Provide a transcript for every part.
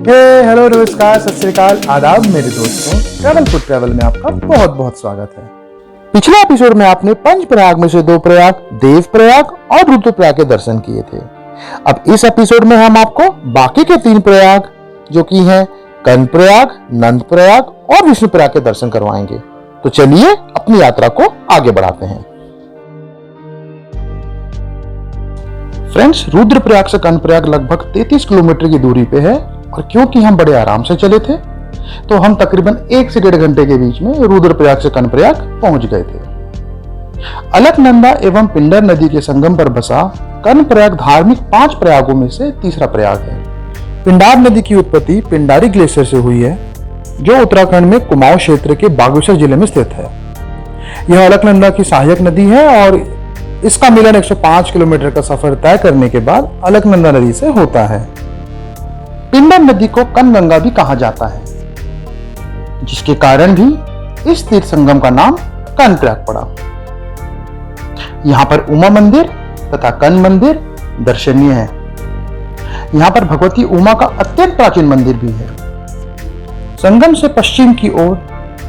Hello नमस्कार सत श्री अकाल आदाब मेरे दोस्तों, ट्रैवल फुड ट्रैवल में आपका बहुत बहुत स्वागत है। पिछले एपिसोड में आपने पंच प्रयाग में से 2 प्रयाग देव प्रयाग और रुद्रप्रयाग के दर्शन किए थे। अब इस एपिसोड में हम आपको बाकी के 3 प्रयाग जो कि हैं कर्ण प्रयाग, नंद प्रयाग और विष्णु प्रयाग के दर्शन करवाएंगे। तो चलिए अपनी यात्रा को आगे बढ़ाते हैं। फ्रेंड्स, रुद्रप्रयाग से कर्ण प्रयाग लगभग 33 किलोमीटर की दूरी पे है और क्योंकि हम बड़े आराम से चले थे तो हम तकरीबन 1 से 1.5 घंटे के बीच में रुद्रप्रयाग से कर्ण प्रयाग पहुंच गए थे। अलकनंदा एवं पिंडर नदी के संगम पर बसा कर्ण प्रयाग धार्मिक 5 प्रयागों में से तीसरा प्रयाग है। पिंडार नदी की उत्पत्ति पिंडारी ग्लेशियर से हुई है जो उत्तराखंड में कुमाऊं क्षेत्र के बागेश्वर जिले में स्थित है। यह अलकनंदा की सहायक नदी है और इसका मिलन 105 किलोमीटर का सफर तय करने के बाद अलकनंदा नदी से होता है। पिंडर नदी को कनगंगा भी कहा जाता है, जिसके कारण भी इस तीर्थ संगम का नाम कर्ण प्रयाग पड़ा। यहां पर उमा मंदिर तथा कर्ण मंदिर दर्शनीय है। यहां पर भगवती उमा का अत्यंत प्राचीन मंदिर भी है। संगम से पश्चिम की ओर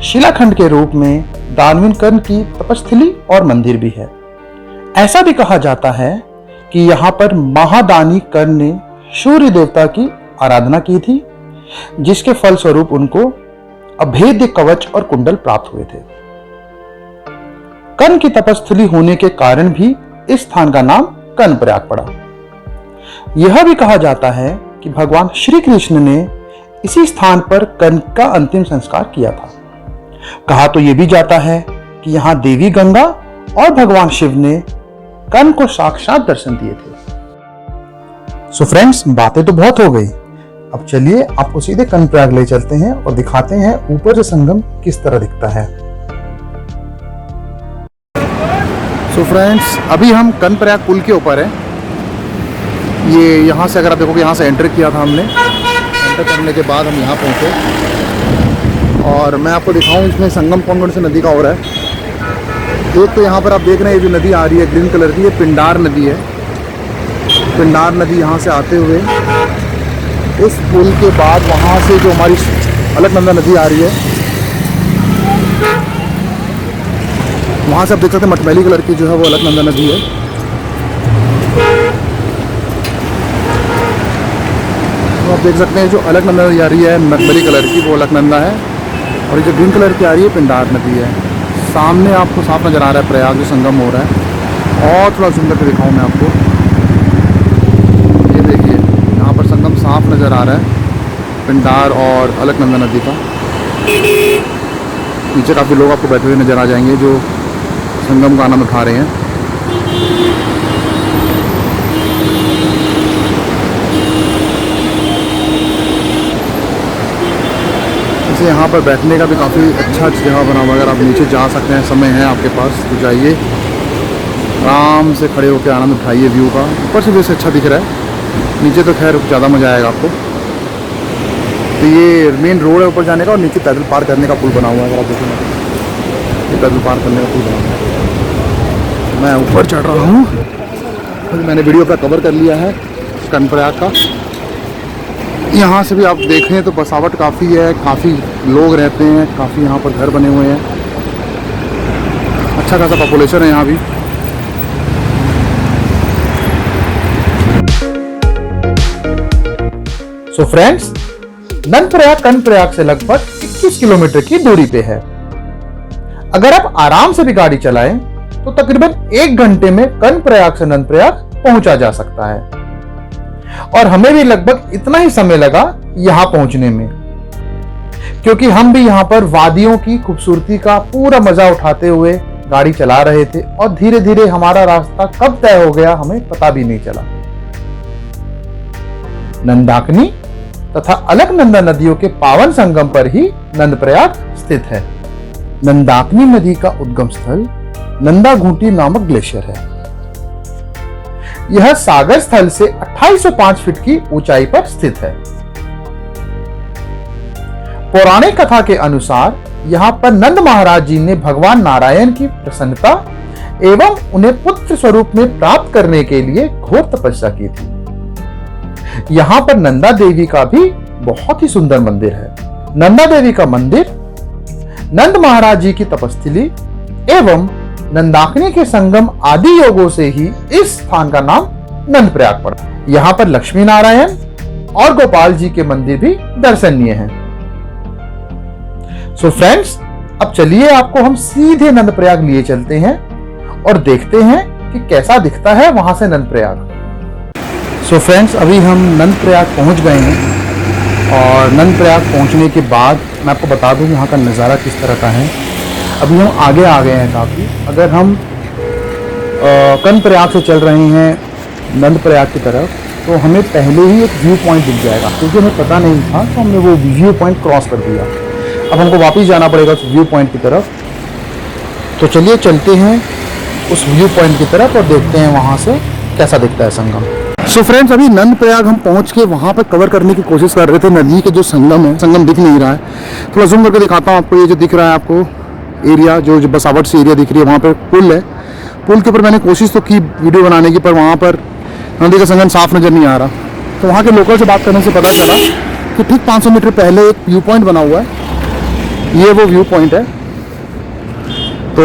शिलाखंड के रूप में दानवीन कर्ण की तपस्थली और मंदिर भी है। ऐसा भी कहा जाता है कि यहाँ पर महादानी कर्ण ने सूर्य देवता की आराधना की थी, जिसके फलस्वरूप उनको अभेद्य कवच और कुंडल प्राप्त हुए थे। कर्ण की तपस्थली होने के कारण भी इस स्थान का नाम कर्ण प्रयाग पड़ा। यह भी कहा जाता है कि भगवान श्री कृष्ण ने इसी स्थान पर कर्ण का अंतिम संस्कार किया था। कहा तो यह भी जाता है कि यहां देवी गंगा और भगवान शिव ने कर्ण को साक्षात दर्शन दिए थे। सो फ्रेंड्स, बातें तो बहुत हो गई। अब चलिए आपको सीधे कर्ण प्रयाग ले चलते हैं और दिखाते हैं ऊपर से संगम किस तरह दिखता है। सो फ्रेंड्स, अभी हम कर्ण प्रयाग पुल के ऊपर हैं। ये यहाँ से अगर आप देखोगे, यहाँ से एंटर किया था हमने। एंटर करने के बाद हम यहाँ पहुँचे और मैं आपको दिखाऊँ इसमें संगम कौन से नदी का हो रहा है। एक तो यहाँ पर आप देख रहे हैं ये जो नदी आ रही है ग्रीन कलर की, ये पिंडार नदी है। पिंडार नदी यहाँ से आते हुए उस पुल के बाद वहाँ से जो हमारी अलकनंदा नदी आ रही है, वहाँ से आप देख सकते हैं मटमैली कलर की जो है वो अलकनंदा नदी है। तो आप देख सकते हैं जो अलकनंदा नदी आ रही है मटमैली कलर की, वो अलकनंदा है और ये जो ग्रीन कलर की आ रही है पिंडार नदी है। सामने आपको साफ नज़र आ रहा है प्रयाग जो संगम हो रहा है। और थोड़ा सुंदर से दिखाऊँ मैं आपको, ये देखिए यहाँ पर संगम साफ नज़र आ रहा है पिंडार और अलकनंदा नदी का। नीचे काफ़ी लोग आपको बैठे हुए नज़र आ जाएंगे जो संगम का आनंद उठा रहे हैं। यहाँ पर बैठने का भी काफ़ी अच्छा जगह बना हुआ है। अगर आप नीचे जा सकते हैं, समय है आपके पास तो जाइए, आराम से खड़े होकर आनंद उठाइए व्यू का। ऊपर से वैसे अच्छा दिख रहा है, नीचे तो खैर ज़्यादा मज़ा आएगा आपको। तो ये मेन रोड है ऊपर जाने का और नीचे पैदल पार करने का पुल बना हुआ है। अगर आप देखें, ये पैदल पार करने का पुल बना हुआ है। मैं ऊपर चढ़ रहा हूँ, मैंने वीडियो पर कवर कर लिया है कर्ण प्रयाग का। यहाँ से भी आप देखें तो बसावट काफ़ी है, काफ़ी लोग रहते हैं, काफ़ी यहाँ पर घर बने हुए हैं, अच्छा खासा पॉपुलेशन है यहाँ भी। सो फ्रेंड्स, नंद प्रयाग कर्ण प्रयाग से लगभग 21 किलोमीटर की दूरी पे है। अगर आप आराम से भी गाड़ी चलाएं तो तकरीबन 1 घंटे में कर्ण प्रयाग से नंद प्रयाग पहुंचा जा सकता है और हमें भी लगभग इतना ही समय लगा यहां पहुंचने में, क्योंकि हम भी यहां पर वादियों की खूबसूरती का पूरा मजा उठाते हुए गाड़ी चला रहे थे और धीरे धीरे हमारा रास्ता कब तय हो गया हमें पता भी नहीं चला। नंदाकिनी तथा अलकनंदा नदियों के पावन संगम पर ही नंद प्रयाग स्थित है। नंदाकिनी नदी का उद्गम स्थल नंदा घूंटी नामक ग्लेशियर है। यह सागर स्थल से 2805 फीट की ऊंचाई पर स्थित है। पौराणिक कथा के अनुसार यहाँ पर नंद महाराज जी ने भगवान नारायण की प्रसन्नता एवं उन्हें पुत्र स्वरूप में प्राप्त करने के लिए घोर तपस्या की थी। यहाँ पर नंदा देवी का भी बहुत ही सुंदर मंदिर है। नंदा देवी का मंदिर नंद महाराज जी की तपस्थली एवं नंदाकिनी के संगम आदि योगों से ही इस स्थान का नाम नंदप्रयाग पड़ा। यहाँ पर लक्ष्मी नारायण और गोपाल जी के मंदिर भी दर्शनीय हैं। सो फ्रेंड्स, अब चलिए आपको हम सीधे नंदप्रयाग लिए चलते हैं और देखते हैं कि कैसा दिखता है वहां से नंदप्रयाग। सो फ्रेंड्स, अभी हम नंदप्रयाग पहुंच गए हैं और नंदप्रयाग पहुंचने के बाद मैं आपको बता दूं यहाँ का नज़ारा किस तरह का है। अभी हम आगे आ गए हैं काफ़ी। अगर हम कर्णप्रयाग से चल रहे हैं नंदप्रयाग की तरफ तो हमें पहले ही एक व्यू पॉइंट दिख जाएगा, क्योंकि हमें पता नहीं था तो हमने वो व्यू पॉइंट क्रॉस कर दिया। अब हमको वापस जाना पड़ेगा उस व्यू पॉइंट की तरफ। तो चलिए चलते हैं उस व्यू पॉइंट की तरफ और देखते हैं वहाँ से कैसा दिखता है संगम। सो फ्रेंड्स, अभी नंदप्रयाग हम पहुँच के वहाँ पर कवर करने की कोशिश कर रहे थे। नदी के जो संगम है, संगम दिख नहीं रहा है। थोड़ा जूम करके दिखाता हूँ आपको। ये जो दिख रहा है आपको एरिया, जो बसावट सी एरिया दिख रही है, वहाँ पर पुल है। पुल के ऊपर मैंने कोशिश तो की वीडियो बनाने की, पर वहाँ पर नदी का संगम साफ नज़र नहीं आ रहा। तो वहाँ के लोकल से बात करने से पता चला कि ठीक 500 मीटर पहले एक व्यू पॉइंट बना हुआ है। ये वो व्यू पॉइंट है। तो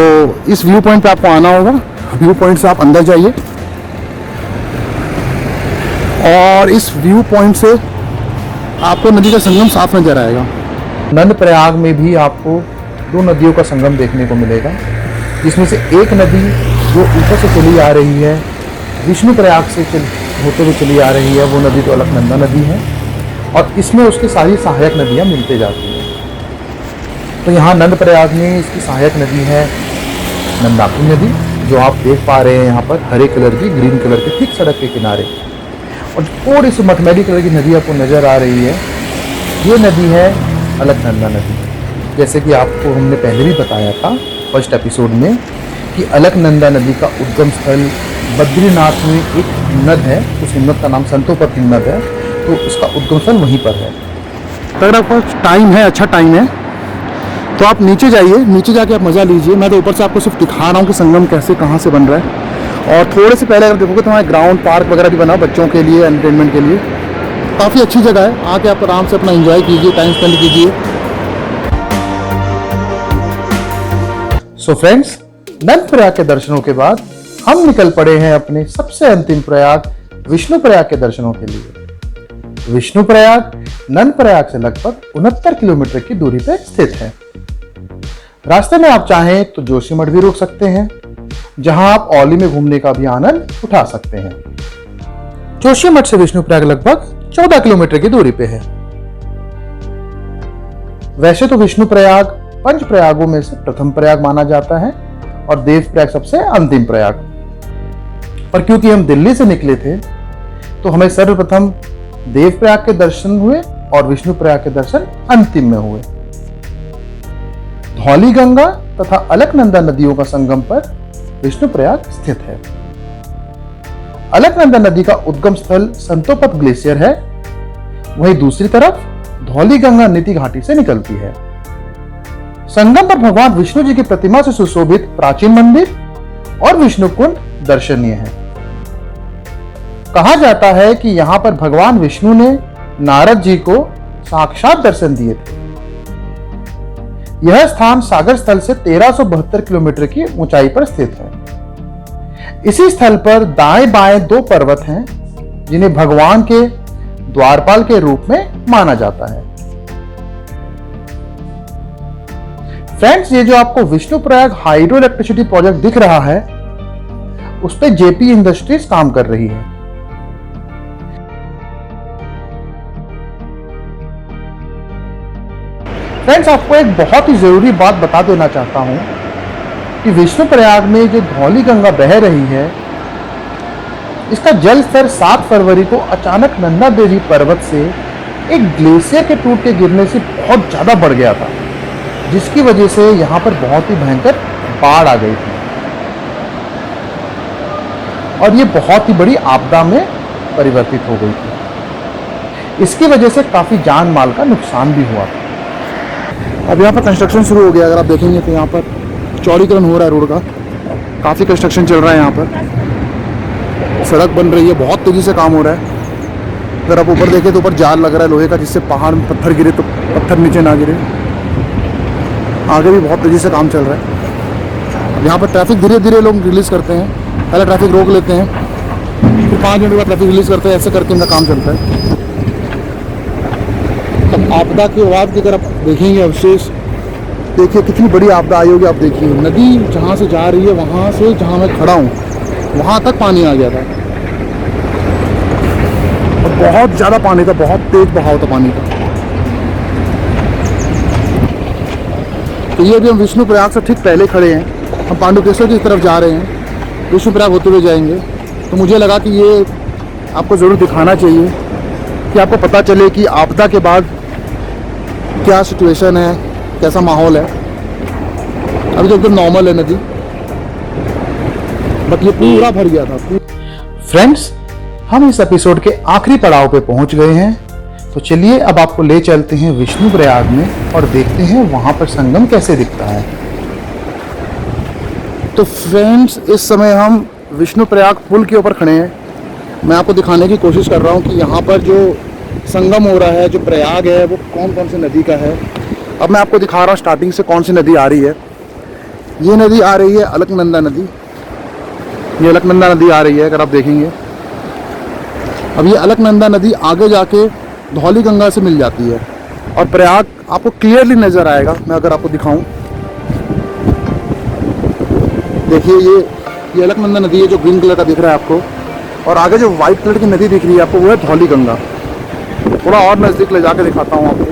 इस व्यू पॉइंट पे आपको आना होगा। व्यू पॉइंट से आप अंदर जाइए और इस व्यू पॉइंट से आपको नदी का संगम साफ नजर आएगा। नंदप्रयाग में भी आपको 2 नदियों का संगम देखने को मिलेगा, जिसमें से एक नदी जो ऊपर से चली आ रही है, विष्णुप्रयाग से होते हुए चली आ रही है, वो नदी तो अलकनंदा नदी है और इसमें उसकी सारी सहायक नदियाँ मिलते जाती हैं। तो यहाँ नंदप्रयाग में इसकी सहायक नदी है नंदाकिनी नदी, जो आप देख पा रहे हैं यहाँ पर हरे कलर की, ग्रीन कलर के ठीक सड़क के किनारे। और थोड़ी सी मटमैली कलर की नदी आपको नज़र आ रही है, ये नदी है अलकनंदा नदी। जैसे कि आपको हमने पहले भी बताया था फर्स्ट एपिसोड में कि अलकनंदा नदी का उद्गम स्थल बद्रीनाथ में एक हिमनद है। उस हिमनद का नाम संतोपत हिमनद है, तो इसका उद्गम स्थल वहीं पर है। अगर आपका टाइम है, अच्छा टाइम है, तो आप नीचे जाइए, नीचे जाके आप मज़ा लीजिए। मैं तो ऊपर से आपको सिर्फ दिखा रहा हूँ कि संगम कैसे कहाँ से बन रहा है। और थोड़े से पहले अगर देखोगे तो वहाँ ग्राउंड पार्क वगैरह भी बना बच्चों के लिए, एंटरटेनमेंट के लिए। काफ़ी अच्छी जगह है, आके आप आराम से अपना एंजॉय कीजिए, टाइम स्पेंड कीजिए। सो फ्रेंड्स, नंदप्रयाग के दर्शनों के बाद हम निकल पड़े हैं अपने सबसे अंतिम प्रयाग विष्णुप्रयाग के दर्शनों के लिए। विष्णुप्रयाग नंदप्रयाग से लगभग 69 किलोमीटर की दूरी पर स्थित है। रास्ते में आप चाहें तो जोशीमठ भी रुक सकते हैं, जहां आप औली में घूमने का भी आनंद उठा सकते हैं। जोशीमठ से विष्णुप्रयाग लगभग 14 किलोमीटर की दूरी पे है। वैसे तो विष्णुप्रयाग पंच प्रयागों में से प्रथम प्रयाग माना जाता है और देवप्रयाग सबसे अंतिम प्रयाग। पर क्योंकि हम दिल्ली से निकले थे तो हमें सर्वप्रथम देवप्रयाग के दर्शन हुए और विष्णुप्रयाग के दर्शन अंतिम में हुए। धौली गंगा तथा अलकनंदा नदियों का संगम पर विष्णुप्रयाग स्थित है। अलकनंदा नदी का उद्गम स्थल संतोपत ग्लेशियर है, वहीं दूसरी तरफ धौली गंगा नीति घाटी से निकलती है। संगम पर भगवान विष्णु जी की प्रतिमा से सुशोभित प्राचीन मंदिर और विष्णु कुंड दर्शनीय है। कहा जाता है कि यहां पर भगवान विष्णु ने नारद जी को साक्षात दर्शन दिए थे। यह स्थान सागर स्थल से 1372 किलोमीटर की ऊंचाई पर स्थित है। इसी स्थल पर दाएं बाएं 2 पर्वत हैं, जिन्हें भगवान के द्वारपाल के रूप में माना जाता है। फ्रेंड्स, ये जो आपको विष्णुप्रयाग हाइड्रो इलेक्ट्रिसिटी प्रोजेक्ट दिख रहा है, उस पर जेपी इंडस्ट्रीज काम कर रही है। फ्रेंड्स, आपको एक बहुत ही जरूरी बात बता देना चाहता हूं कि विष्णुप्रयाग में जो धौली गंगा बह रही है, इसका जल स्तर 7 फरवरी को अचानक नंदा देवी पर्वत से एक ग्लेशियर के टूट के गिरने से बहुत ज्यादा बढ़ गया था, जिसकी वजह से यहां पर बहुत ही भयंकर बाढ़ आ गई थी और ये बहुत ही बड़ी आपदा में परिवर्तित हो गई थी। इसकी वजह से काफी जान माल का नुकसान भी हुआ था। अब यहाँ पर कंस्ट्रक्शन शुरू हो गया। अगर आप देखेंगे तो यहाँ पर चौड़ीकरण हो रहा है रोड का, काफ़ी कंस्ट्रक्शन चल रहा है। यहाँ पर सड़क बन रही है, बहुत तेज़ी से काम हो रहा है। अगर आप ऊपर देखें तो ऊपर जाल लग रहा है लोहे का, जिससे पहाड़ में पत्थर गिरे तो पत्थर नीचे ना गिरे। आगे भी बहुत तेज़ी से काम चल रहा है। यहाँ पर ट्रैफिक धीरे धीरे लोग रिलीज़ करते हैं, पहले ट्रैफिक रोक लेते हैं, फिर 5 मिनट बाद ट्रैफिक रिलीज़ करते हैं, ऐसे करके इनका काम चलता है। तब आपदा के बाद की तरफ देखेंगे अवशेष, देखिए कितनी बड़ी आपदा आई होगी। आप देखिए नदी जहाँ से जा रही है, वहाँ से जहाँ मैं खड़ा हूँ वहाँ तक पानी आ गया था, और बहुत ज़्यादा पानी था, बहुत तेज बहाव था पानी का। तो ये अभी हम विष्णुप्रयाग से ठीक पहले खड़े हैं, हम पांडुकेश्वर की तरफ जा रहे हैं, विष्णुप्रयाग होते हुए जाएंगे। तो मुझे लगा कि ये आपको ज़रूर दिखाना चाहिए कि आपको पता चले कि आपदा के बाद क्या सिचुएशन है, कैसा माहौल है। अभी तो एकदम नॉर्मल है नदी, बट ये पूरा भर गया था। फ्रेंड्स, हम इस एपिसोड के आखिरी पड़ाव पे पहुंच गए हैं, तो चलिए अब आपको ले चलते हैं विष्णुप्रयाग में और देखते हैं वहां पर संगम कैसे दिखता है। तो फ्रेंड्स, इस समय हम विष्णुप्रयाग पुल के ऊपर खड़े हैं। मैं आपको दिखाने की कोशिश कर रहा हूं कि यहाँ पर जो संगम हो रहा है, जो प्रयाग है, वो कौन कौन सी नदी का है। अब मैं आपको दिखा रहा हूँ स्टार्टिंग से कौन सी नदी आ रही है। ये नदी आ रही है अलकनंदा नदी, ये अलकनंदा नदी आ रही है। अगर आप देखेंगे, अब ये अलकनंदा नदी आगे जाके धौली गंगा से मिल जाती है और प्रयाग आपको क्लियरली नज़र आएगा। मैं अगर आपको दिखाऊं, देखिए ये अलकनंदा नदी है जो ग्रीन कलर का दिख रहा है आपको, और आगे जो वाइट कलर की नदी दिख रही है आपको, वो है धौली गंगा। थोड़ा और नज़दीक ले जाके दिखाता हूँ आपको।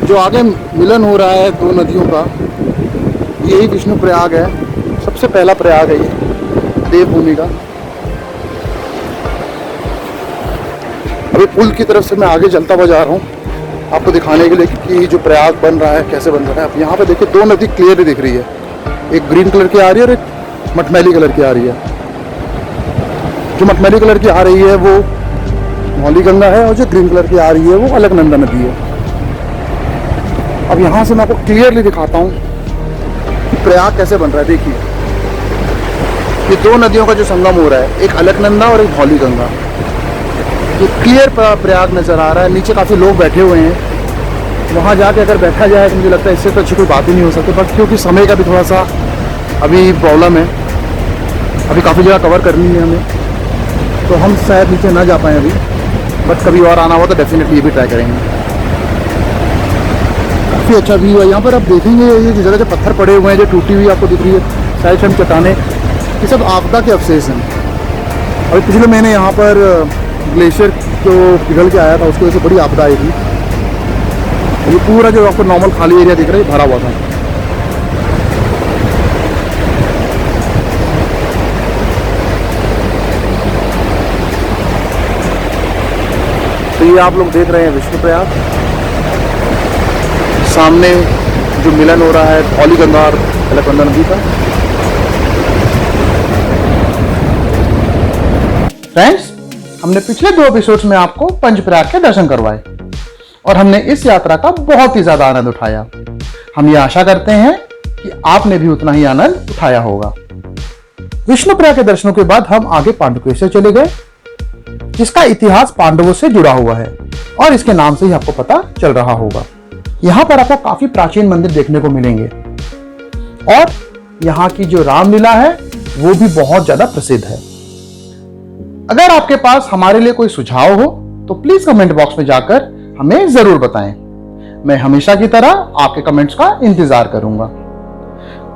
जो आगे मिलन हो रहा है दो नदियों का, यही विष्णुप्रयाग है। सबसे पहला प्रयाग है ये देवभूमि का। अभी पुल की तरफ से मैं आगे चलता हुआ जा रहा हूँ आपको दिखाने के लिए कि जो प्रयाग बन रहा है कैसे बन रहा है। अब यहाँ पे देखिए दो नदी क्लियरली दिख रही है, एक ग्रीन कलर की आ रही है और एक मटमैली कलर की आ रही है। जो मटमैली कलर की आ रही है वो धौली गंगा है, और जो ग्रीन कलर की आ रही है वो अलकनंदा नदी है। अब यहाँ से मैं आपको क्लियरली दिखाता हूँ कि प्रयाग कैसे बन रहा है। देखिए ये दो नदियों का जो संगम हो रहा है, एक अलकनंदा और एक धौली गंगा। ये क्लियर प्रयाग नज़र आ रहा है। नीचे काफ़ी लोग बैठे हुए हैं, वहाँ जाके अगर बैठा जाए तो मुझे लगता है इससे तो अच्छी कोई बात ही नहीं हो सकती। बट क्योंकि समय का भी थोड़ा सा अभी प्रॉब्लम है, अभी काफ़ी जगह कवर करनी है हमें, तो हम शायद नीचे ना जा पाएँ अभी। बट कभी और आना हो तो डेफिनेटली ये भी ट्राई करेंगे। काफ़ी अच्छा व्यू है यहाँ पर। आप देखेंगे ये जो जगह जो पत्थर पड़े हुए हैं, जो टूटी हुई आपको दिख रही है साइड से चट्टाने, ये सब आपदा के अवशेष हैं। अभी पिछले महीने यहाँ पर ग्लेशियर जो पिघल के आया था, उसकी वजह से बड़ी आपदा आई थी। ये पूरा जो आपको नॉर्मल खाली एरिया दिख रहा है भरा हुआ था। तो ये आप लोग देख रहे हैं विष्णुप्रयाग, सामने जो मिलन हो रहा है धौली गंगा और अलकनंदा नदी का। फ्रेंड्स, हमने पिछले 2 एपिसोड्स में आपको पंचप्रयाग के दर्शन करवाए और हमने इस यात्रा का बहुत ही ज्यादा आनंद उठाया। हम ये आशा करते हैं कि आपने भी उतना ही आनंद उठाया होगा। विष्णुप्रयाग के दर्शनों के बाद हम आगे पांडुकेश्वर चले गए, जिसका इतिहास पांडवों से जुड़ा हुआ है और इसके नाम से ही आपको पता चल रहा होगा। यहाँ पर आपको काफी प्राचीन मंदिर देखने को मिलेंगे और यहाँ की जो रामलीला है वो भी बहुत ज्यादा प्रसिद्ध है। अगर आपके पास हमारे लिए कोई सुझाव हो तो प्लीज कमेंट बॉक्स में जाकर हमें जरूर बताएं। मैं हमेशा की तरह आपके कमेंट्स का इंतजार करूंगा।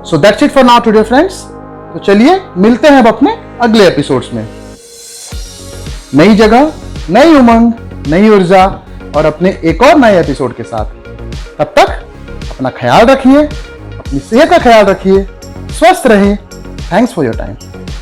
So that's it for now today friends. तो चलिए मिलते हैं अब अपने अगले एपिसोड्स में, नई जगह, नई उमंग, नई ऊर्जा और अपने एक और नए एपिसोड के साथ। तब तक अपना ख्याल रखिए, अपनी सेहत का ख्याल रखिए, स्वस्थ रहें। Thanks for your time.